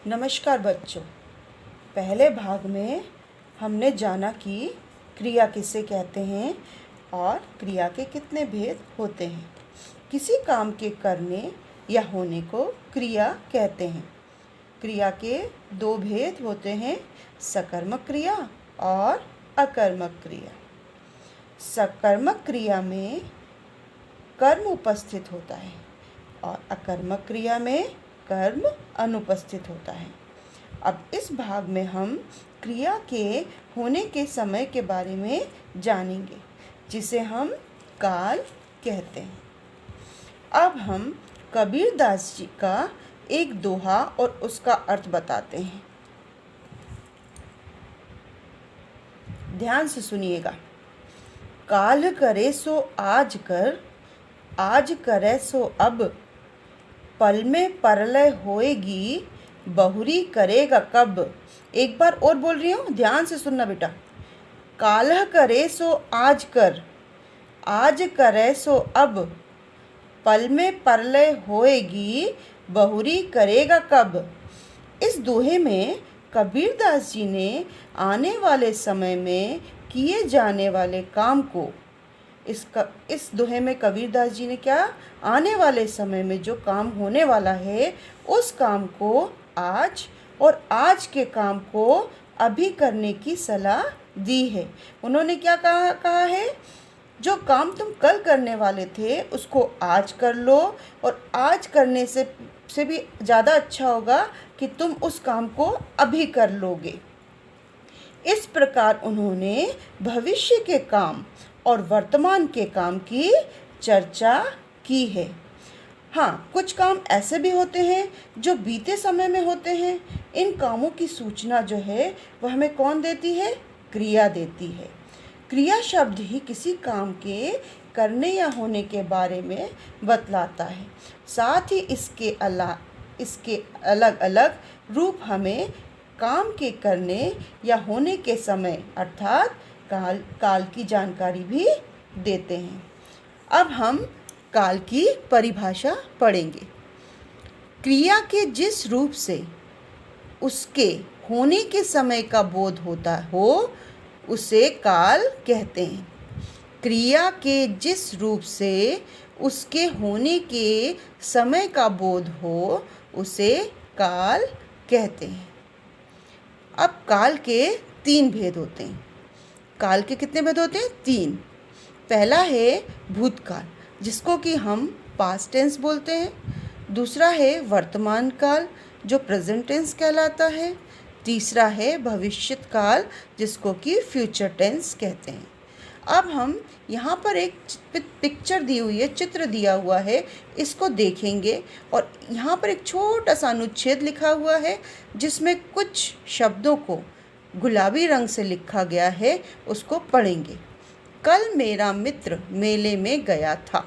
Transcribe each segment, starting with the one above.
नमस्कार बच्चों। पहले भाग में हमने जाना कि क्रिया किसे कहते हैं और क्रिया के कितने भेद होते हैं। किसी काम के करने या होने को क्रिया कहते हैं। क्रिया के दो भेद होते हैं, सकर्मक क्रिया और अकर्मक क्रिया। सकर्मक क्रिया में कर्म उपस्थित होता है और अकर्मक क्रिया में कर्म अनुपस्थित होता है। अब इस भाग में हम क्रिया के होने के समय के बारे में जानेंगे, जिसे हम काल कहते हैं। अब हम कबीरदास जी का एक दोहा और उसका अर्थ बताते हैं। ध्यान से सुनिएगा। काल करे सो आज कर, आज करे सो अब, पल में परलय होएगी, बहुरी करेगा कब। एक बार और बोल रही हूँ, ध्यान से सुनना बेटा। कालह करे सो आज कर, आज करे सो अब, पल में परलय होएगी, बहुरी करेगा कब। इस दोहे में कबीरदास जी ने आने वाले समय में किए जाने वाले काम को, इस दोहे में कबीरदास जी ने क्या, आने वाले समय में जो काम होने वाला है उस काम को आज और आज के काम को अभी करने की सलाह दी है। उन्होंने क्या कहा है, जो काम तुम कल करने वाले थे उसको आज कर लो, और आज करने से भी ज़्यादा अच्छा होगा कि तुम उस काम को अभी कर लोगे। इस प्रकार उन्होंने भविष्य के काम और वर्तमान के काम की चर्चा की है। हाँ, कुछ काम ऐसे भी होते हैं जो बीते समय में होते हैं। इन कामों की सूचना जो है वह हमें कौन देती है? क्रिया देती है। क्रिया शब्द ही किसी काम के करने या होने के बारे में बतलाता है। साथ ही इसके अलग अलग रूप हमें काम के करने या होने के समय अर्थात काल की जानकारी भी देते हैं। अब हम काल की परिभाषा पढ़ेंगे। क्रिया के जिस रूप से उसके होने के समय का बोध होता हो उसे काल कहते हैं। क्रिया के जिस रूप से उसके होने के समय का बोध हो उसे काल कहते हैं। अब काल के 3 भेद होते हैं। काल के कितने भेद होते हैं? 3। पहला है भूतकाल, जिसको कि हम पास्ट टेंस बोलते हैं। दूसरा है वर्तमान काल, जो प्रेजेंट टेंस कहलाता है। तीसरा है भविष्यत काल, जिसको कि फ्यूचर टेंस कहते हैं। अब हम यहाँ पर एक पिक्चर दी हुई है, चित्र दिया हुआ है, इसको देखेंगे और यहाँ पर एक छोटा सा अनुच्छेद लिखा हुआ है जिसमें कुछ शब्दों को गुलाबी रंग से लिखा गया है, उसको पढ़ेंगे। कल मेरा मित्र मेले में गया था,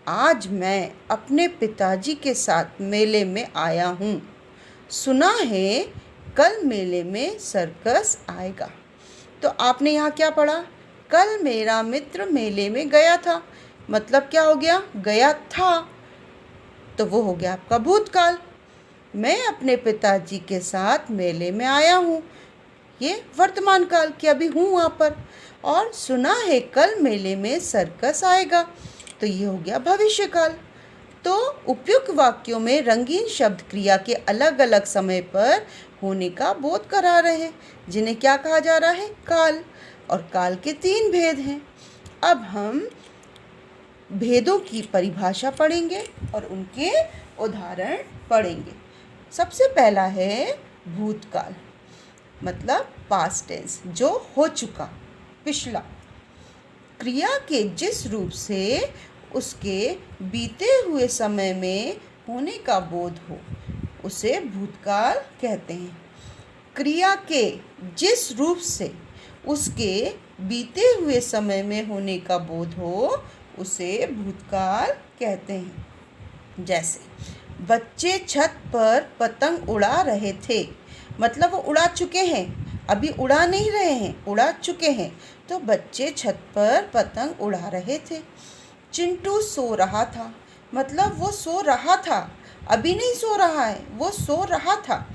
आज मैं अपने पिताजी के साथ मेले में आया हूँ, सुना है कल मेले में सर्कस आएगा। तो आपने यहाँ क्या पढ़ा? कल मेरा मित्र मेले में गया था, मतलब क्या हो गया? गया था, तो वो हो गया आपका भूतकाल। मैं अपने पिताजी के साथ मेले में आया हूँ, ये वर्तमान काल की अभी हूँ वहाँ पर। और सुना है कल मेले में सर्कस आएगा, तो ये हो गया भविष्य काल। तो उपयुक्त वाक्यों में रंगीन शब्द क्रिया के अलग अलग समय पर होने का बोध करा रहे हैं, जिन्हें क्या कहा जा रहा है? काल। और काल के 3 भेद हैं। अब हम भेदों की परिभाषा पढ़ेंगे और उनके उदाहरण पढ़ेंगे। सबसे पहला है भूतकाल, मतलब पास्ट टेंस, जो हो चुका, पिछला। क्रिया के जिस रूप से उसके बीते हुए समय में होने का बोध हो उसे भूतकाल कहते हैं। क्रिया के जिस रूप से उसके बीते हुए समय में होने का बोध हो उसे भूतकाल कहते हैं। जैसे बच्चे छत पर पतंग उड़ा रहे थे, मतलब वो उड़ा चुके हैं, अभी उड़ा नहीं रहे हैं, उड़ा चुके हैं। तो बच्चे छत पर पतंग उड़ा रहे थे। चिंटू सो रहा था, मतलब वो सो रहा था, अभी नहीं सो रहा है, वो सो रहा था।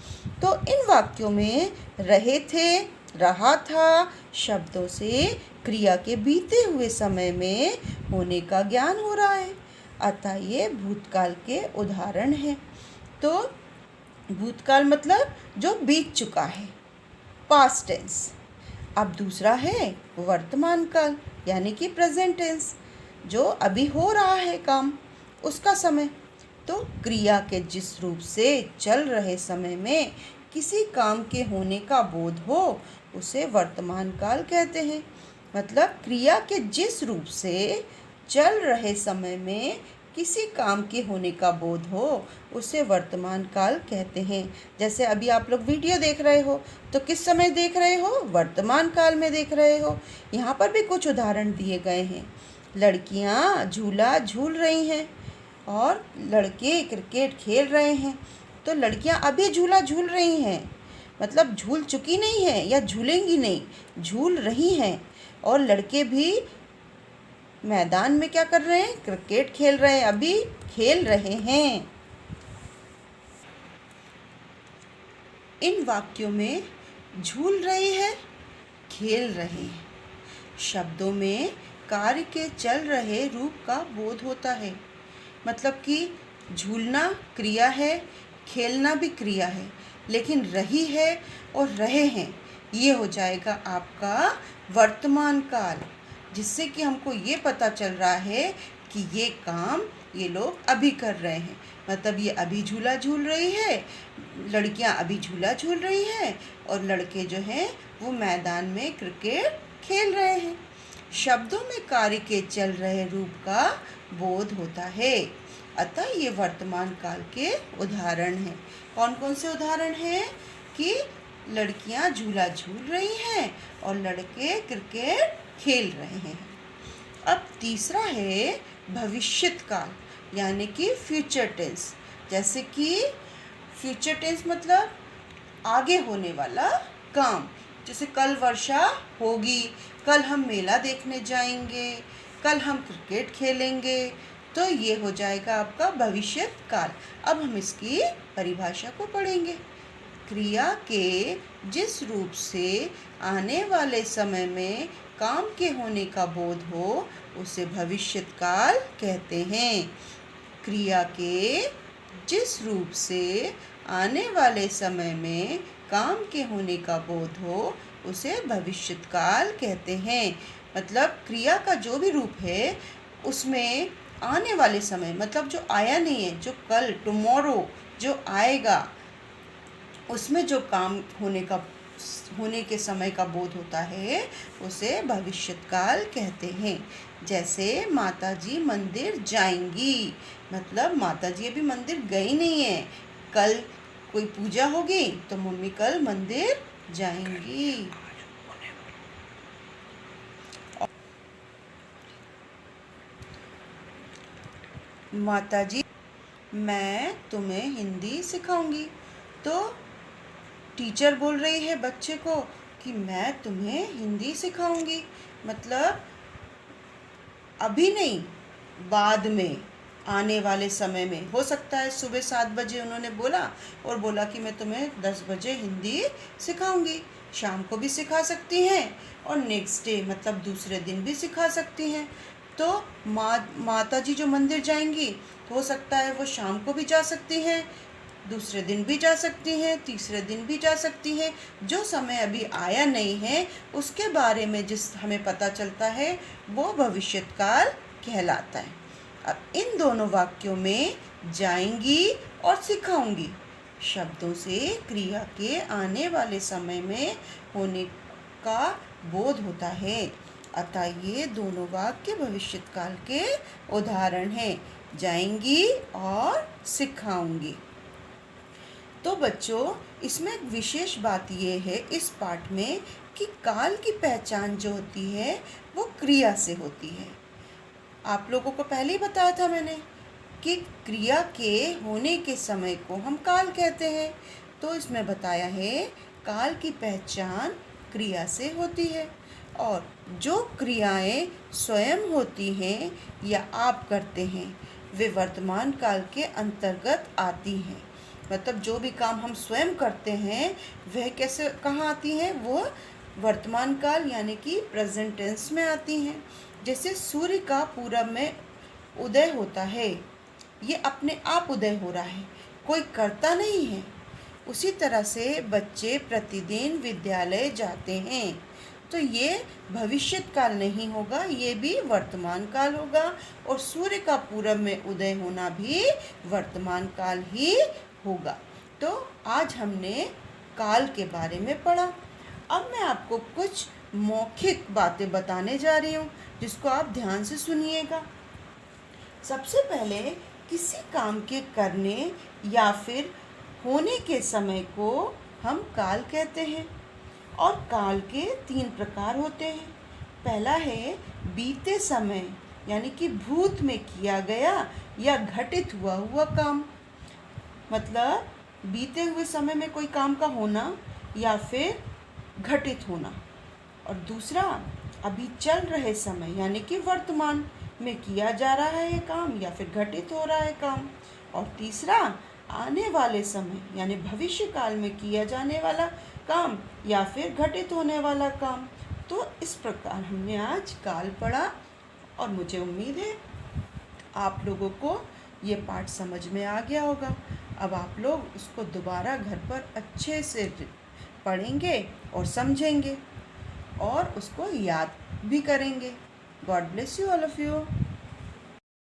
तो इन वाक्यों में रहे थे, रहा था शब्दों से क्रिया के बीते हुए समय में होने का ज्ञान हो रहा है। अतः ये भूतकाल के उदाहरण हैं। तो भूतकाल मतलब जो बीत चुका है, पास्ट टेंस। अब दूसरा है वर्तमान काल यानी कि प्रेजेंट टेंस, जो अभी हो रहा है काम, उसका समय। तो क्रिया के जिस रूप से चल रहे समय में किसी काम के होने का बोध हो उसे वर्तमान काल कहते हैं। मतलब क्रिया के जिस रूप से चल रहे समय में किसी काम के होने का बोध हो उसे वर्तमान काल कहते हैं। जैसे अभी आप लोग वीडियो देख रहे हो तो किस समय देख रहे हो? वर्तमान काल में देख रहे हो। यहाँ पर भी कुछ उदाहरण दिए गए हैं। लड़कियाँ झूला झूल रही हैं और लड़के क्रिकेट खेल रहे हैं। तो लड़कियाँ अभी झूला झूल रही हैं, मतलब झूल चुकी नहीं हैं या झूलेंगी नहीं, झूल रही हैं। और लड़के भी मैदान में क्या कर रहे हैं? क्रिकेट खेल रहे हैं, अभी खेल रहे हैं। इन वाक्यों में झूल रही है, खेल रहे हैं शब्दों में कार्य के चल रहे रूप का बोध होता है। मतलब कि झूलना क्रिया है, खेलना भी क्रिया है, लेकिन रही है और रहे हैं ये हो जाएगा आपका वर्तमान काल, जिससे कि हमको ये पता चल रहा है कि ये काम ये लोग अभी कर रहे हैं। मतलब ये अभी झूला झूल रही है, लड़कियां अभी झूला झूल रही हैं और लड़के जो हैं वो मैदान में क्रिकेट खेल रहे हैं। शब्दों में कार्य के चल रहे रूप का बोध होता है। अतः ये वर्तमान काल के उदाहरण हैं। कौन कौन से उदाहरण हैं? कि लड़कियां झूला झूल रही हैं और लड़के क्रिकेट खेल रहे हैं। अब तीसरा है भविष्यत काल यानी कि फ्यूचर टेंस। जैसे कि फ्यूचर टेंस मतलब आगे होने वाला काम। जैसे कल वर्षा होगी, कल हम मेला देखने जाएंगे, कल हम क्रिकेट खेलेंगे। तो ये हो जाएगा आपका भविष्यत काल। अब हम इसकी परिभाषा को पढ़ेंगे। क्रिया के जिस रूप से आने वाले समय में काम के होने का बोध हो उसे भविष्यत काल कहते हैं। क्रिया के जिस रूप से आने वाले समय में काम के होने का बोध हो उसे भविष्यत काल कहते हैं। मतलब क्रिया का जो भी रूप है उसमें आने वाले समय मतलब जो आया नहीं है, जो कल टुमारो जो आएगा उसमें जो काम होने के समय का बोध होता है उसे भविष्यत काल कहते हैं। जैसे माताजी मंदिर जाएंगी, मतलब माताजी अभी मंदिर गई नहीं है, कल कोई पूजा होगी तो मम्मी कल मंदिर जाएंगी। माताजी मैं तुम्हें हिंदी सिखाऊंगी। तो टीचर बोल रही है बच्चे को कि मैं तुम्हें हिंदी सिखाऊंगी। मतलब अभी नहीं, बाद में, आने वाले समय में। हो सकता है सुबह 7 बजे उन्होंने बोला और बोला कि मैं तुम्हें 10 बजे हिंदी सिखाऊंगी। शाम को भी सिखा सकती हैं और नेक्स्ट डे मतलब दूसरे दिन भी सिखा सकती हैं। तो माताजी जो मंदिर जाएंगी तो हो सकता है वो शाम को भी जा सकती हैं, दूसरे दिन भी जा सकती हैं, तीसरे दिन भी जा सकती हैं। जो समय अभी आया नहीं है उसके बारे में जिस हमें पता चलता है वो भविष्यकाल कहलाता है। अब इन दोनों वाक्यों में जाएंगी और सिखाऊंगी शब्दों से क्रिया के आने वाले समय में होने का बोध होता है। अतः ये दोनों वाक्य भविष्यकाल के उदाहरण हैं, जाएंगी और सिखाऊंगी। तो बच्चों इसमें एक विशेष बात ये है इस पाठ में कि काल की पहचान जो होती है वो क्रिया से होती है। आप लोगों को पहले ही बताया था मैंने कि क्रिया के होने के समय को हम काल कहते हैं। तो इसमें बताया है काल की पहचान क्रिया से होती है और जो क्रियाएं स्वयं होती हैं या आप करते हैं वे वर्तमान काल के अंतर्गत आती हैं। मतलब जो भी काम हम स्वयं करते हैं वह कैसे कहाँ आती हैं, वो वर्तमान काल यानी कि प्रेजेंट टेंस में आती हैं। जैसे सूर्य का पूरब में उदय होता है, ये अपने आप उदय हो रहा है, कोई करता नहीं है। उसी तरह से बच्चे प्रतिदिन विद्यालय जाते हैं, तो ये भविष्य काल नहीं होगा, ये भी वर्तमान काल होगा। और सूर्य का पूरब में उदय होना भी वर्तमान काल ही होगा। तो आज हमने काल के बारे में पढ़ा। अब मैं आपको कुछ मौखिक बातें बताने जा रही हूँ, जिसको आप ध्यान से सुनिएगा। सबसे पहले किसी काम के करने या फिर होने के समय को हम काल कहते हैं। और काल के 3 प्रकार होते हैं। पहला है बीते समय, यानी कि भूत में किया गया या घटित हुआ हुआ काम, मतलब बीते हुए समय में कोई काम का होना या फिर घटित होना। और दूसरा अभी चल रहे समय, यानी कि वर्तमान में किया जा रहा है काम या फिर घटित हो रहा है काम। और तीसरा आने वाले समय, यानी भविष्य काल में किया जाने वाला काम या फिर घटित होने वाला काम। तो इस प्रकार हमने आज काल पढ़ा और मुझे उम्मीद है आप लोगों को ये पाठ समझ में आ गया होगा। अब आप लोग उसको दोबारा घर पर अच्छे से पढ़ेंगे और समझेंगे और उसको याद भी करेंगे। God bless you all of you.